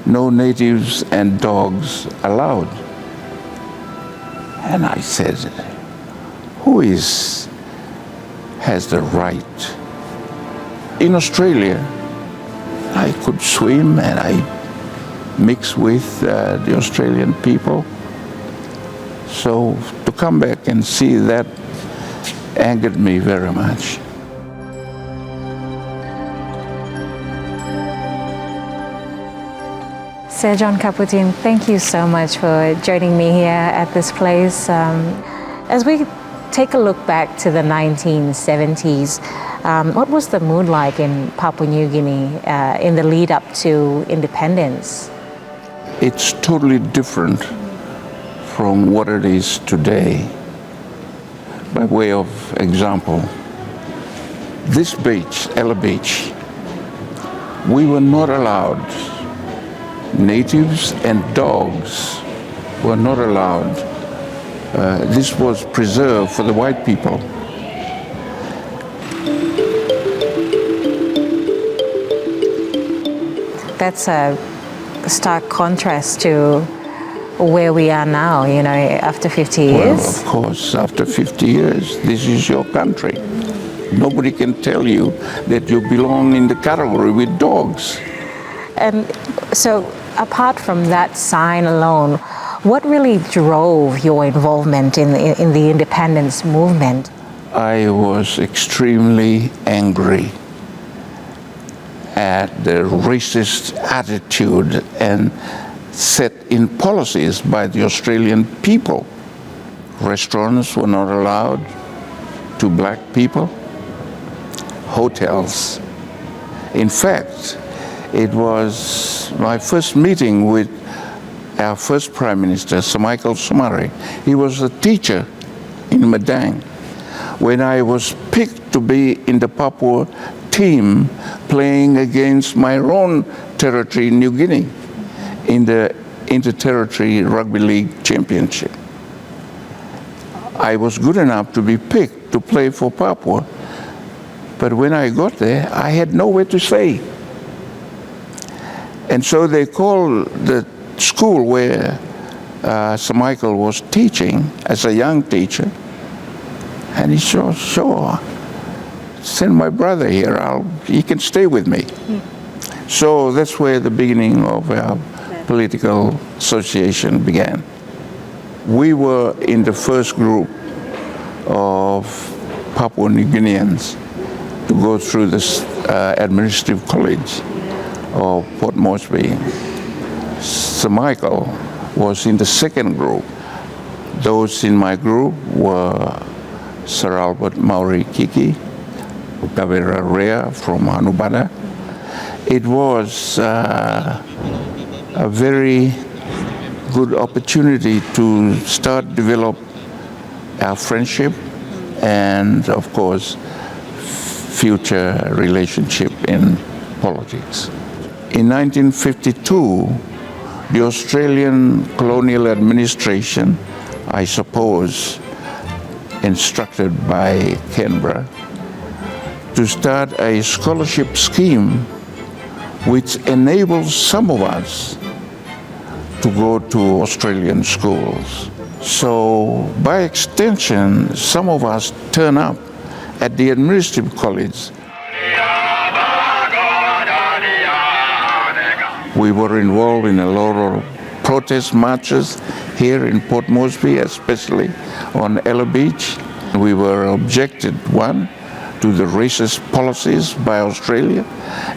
no natives and dogs allowed. And I said, who has the right? In Australia, I could swim and I mixed with the Australian people. So to come back and see that angered me very much. Sir John Kaputin, thank you so much for joining me here at this place. As we take a look back to the 1970s, what was the mood like in Papua New Guinea in the lead up to independence? It's totally different from what it is today. By way of example, this beach, Ella Beach, we were not allowed. Natives and dogs were not allowed. This was preserved for the white people. That's a stark contrast to where we are now, you know, after 50 years. Well, of course, after 50 years, this is your country. Nobody can tell you that you belong in the category with dogs. And so, apart from that sign alone, what really drove your involvement in the independence movement? I was extremely angry at the racist attitude and set in policies by the Australian people. Restaurants were not allowed to black people. Hotels. In fact, it was my first meeting with our first Prime Minister, Sir Michael Somare. He was a teacher in Madang. When I was picked to be in the Papua team playing against my own territory, New Guinea, in the Inter-Territory Rugby League Championship. I was good enough to be picked to play for Papua, but when I got there, I had nowhere to stay. And so they called the school where Sir Michael was teaching as a young teacher, and he said, sure, send my brother here, he can stay with me. So that's where the beginning of our political association began. We were in the first group of Papua New Guineans to go through this administrative college of Port Moresby. Sir Michael was in the second group. Those in my group were Sir Albert Mauri Kiki, Kavera Rea from Hanubada. It was a very good opportunity to start develop our friendship and, of course, future relationship in politics. In 1952, the Australian colonial administration, I suppose, instructed by Canberra, to start a scholarship scheme which enables some of us to go to Australian schools. So by extension, some of us turn up at the administrative college. We were involved in a lot of protest marches here in Port Moresby, especially on Ella Beach. We were objected, one, to the racist policies by Australia,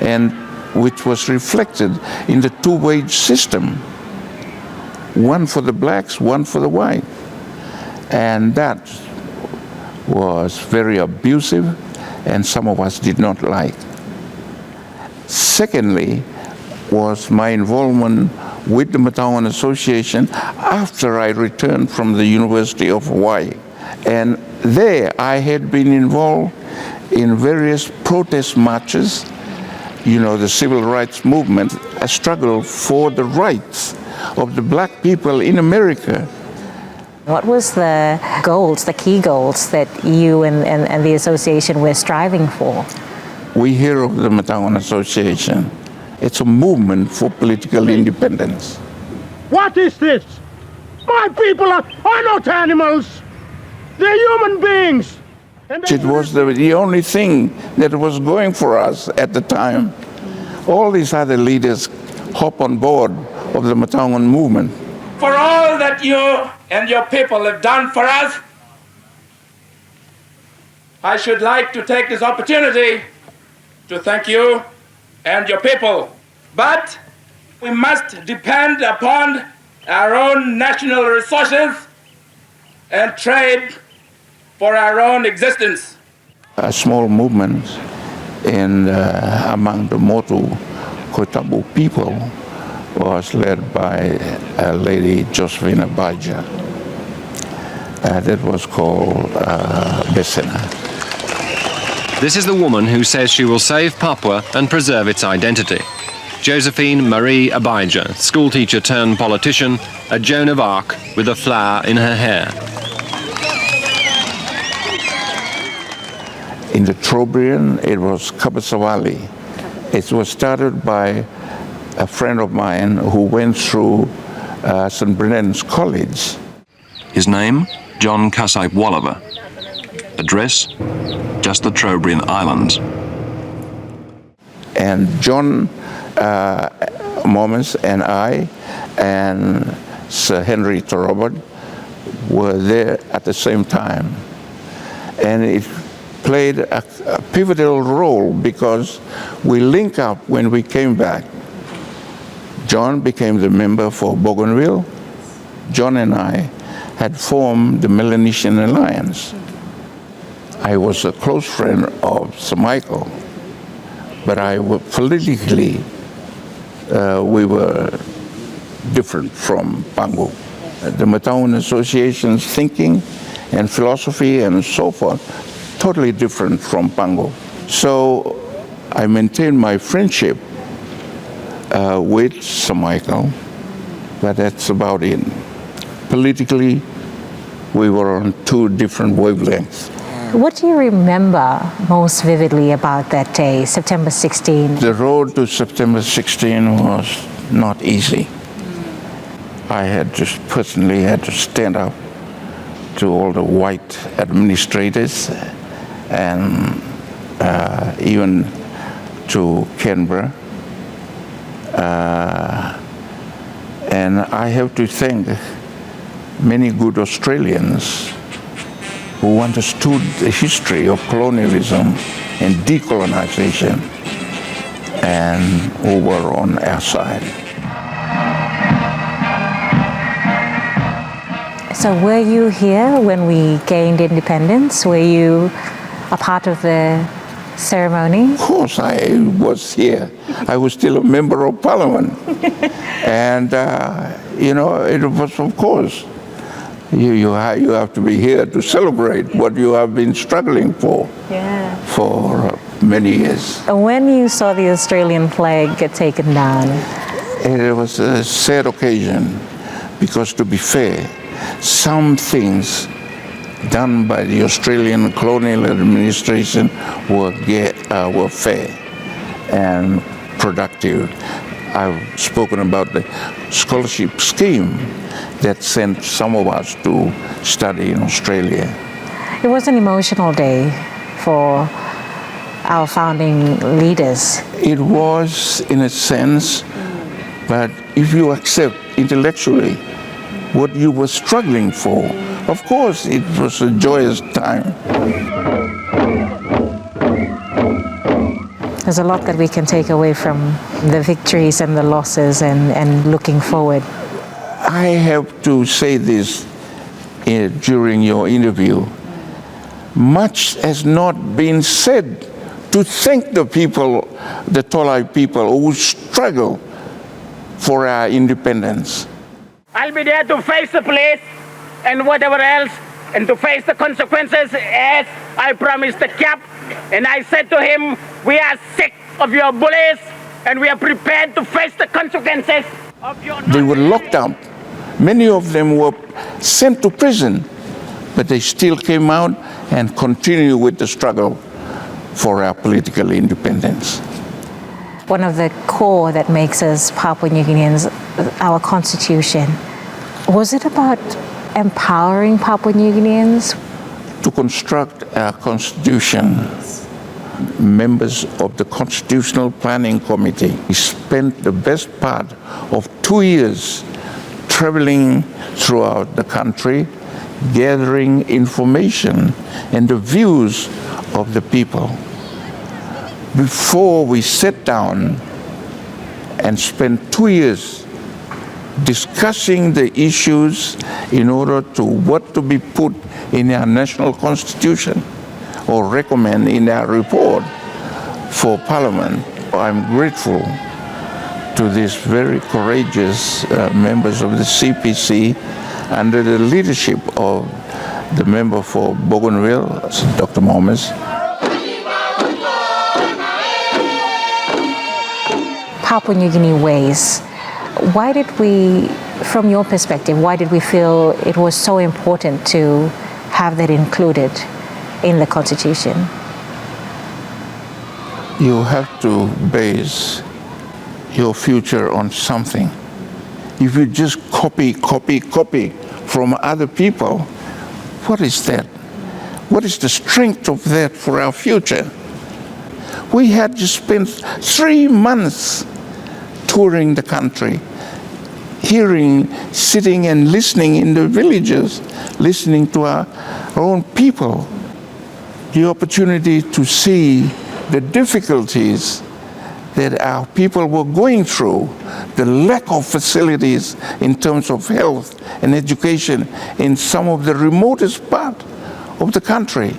and which was reflected in the two-wage system, one for the blacks, one for the white. And that was very abusive, and some of us did not like. Secondly, was my involvement with the Mataungan Association after I returned from the University of Hawaii. And there I had been involved in various protest marches, you know, the civil rights movement, a struggle for the rights of the black people in America. What was the goals, the key goals that you and the association were striving for? We hear of the Mataungan Association. It's a movement for political independence. What is this? My people are not animals. They're human beings. And It was the only thing that was going for us at the time. All these other leaders hop on board of the Mataungan movement. For all that you and your people have done for us, I should like to take this opportunity to thank you and your people. But we must depend upon our own national resources and trade for our own existence. A small movement among the Motu Kotabu people was led by a lady, Josephine Abijah. That was called Besena. This is the woman who says she will save Papua and preserve its identity. Josephine Marie Abijah, schoolteacher turned politician, a Joan of Arc with a flower in her hair. In the Trobriand, it was Kabasawali. It was started by a friend of mine who went through St. Brendan's College. His name, John Kaputin. Address, just the Trobriand Islands. And John Momens and I and Sir Henry Torobert were there at the same time. And it played a pivotal role because we link up when we came back. John became the member for Bougainville. John and I had formed the Melanesian Alliance. I was a close friend of Sir Michael, but politically we were different from Pango. The Mataungan Association's thinking and philosophy and so forth, totally different from Pango. So I maintained my friendship with Sir Michael, but that's about it. Politically, we were on two different wavelengths. What do you remember most vividly about that day, September 16? The road to September 16 was not easy. I had just personally had to stand up to all the white administrators and even to Canberra. And I have to thank many good Australians who understood the history of colonialism and decolonization and who were on our side. So were you here when we gained independence? Were you a part of the ceremony? Of course, I was here. I was still a member of parliament. And, it was, of course, you have to be here to celebrate what you have been struggling for many years. When you saw the Australian flag get taken down? It was a sad occasion because, to be fair, some things done by the Australian colonial administration were fair and productive. I've spoken about the scholarship scheme that sent some of us to study in Australia. It was an emotional day for our founding leaders. It was, in a sense, but if you accept intellectually what you were struggling for, of course it was a joyous time. There's a lot that we can take away from the victories and the losses and looking forward. I have to say this during your interview. Much has not been said to thank the people, the Tolai people who struggle for our independence. I'll be there to face the police and whatever else, and to face the consequences as I promised the Cap. And I said to him, we are sick of your bullies and we are prepared to face the consequences of your... They were locked up. Many of them were sent to prison, but they still came out and continued with the struggle for our political independence. one of the core that makes us Papua New Guineans, our constitution. Was it about empowering Papua New Guineans? To construct our constitution, members of the Constitutional Planning Committee spent the best part of 2 years traveling throughout the country, gathering information and the views of the people. Before we sat down and spent 2 years discussing the issues in order to what to be put in our national constitution or recommend in our report for Parliament. I'm grateful to these very courageous members of the CPC under the leadership of the member for Bougainville, Dr. Mohamed. Papua New Guinea ways. Why did we, from your perspective, why did we feel it was so important to have that included in the Constitution? You have to base your future on something. If you just copy from other people, what is that? What is the strength of that for our future? We had to spend 3 months touring the country, hearing, sitting and listening in the villages, listening to our own people. The opportunity to see the difficulties that our people were going through, the lack of facilities in terms of health and education in some of the remotest part of the country.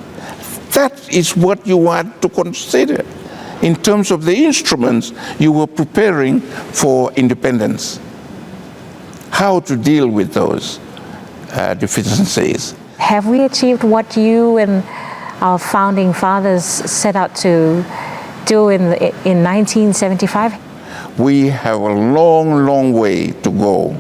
That is what you had to consider in terms of the instruments you were preparing for independence. How to deal with those deficiencies. Have we achieved what you and our founding fathers set out to do in 1975? We have a long way to go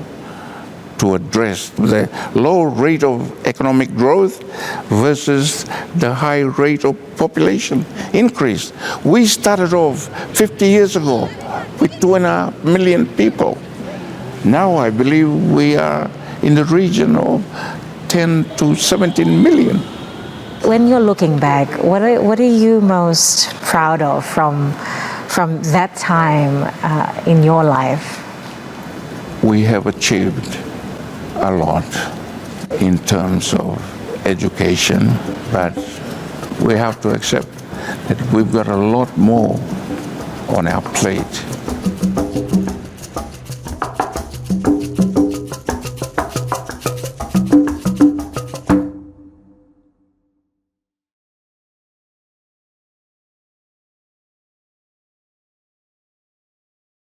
to address the low rate of economic growth versus the high rate of population increase. We started off 50 years ago with 2.5 million people. Now I believe we are in the region of 10 to 17 million. When you're looking back, what are you most proud of from that time in your life? We have achieved a lot in terms of education, but we have to accept that we've got a lot more on our plate.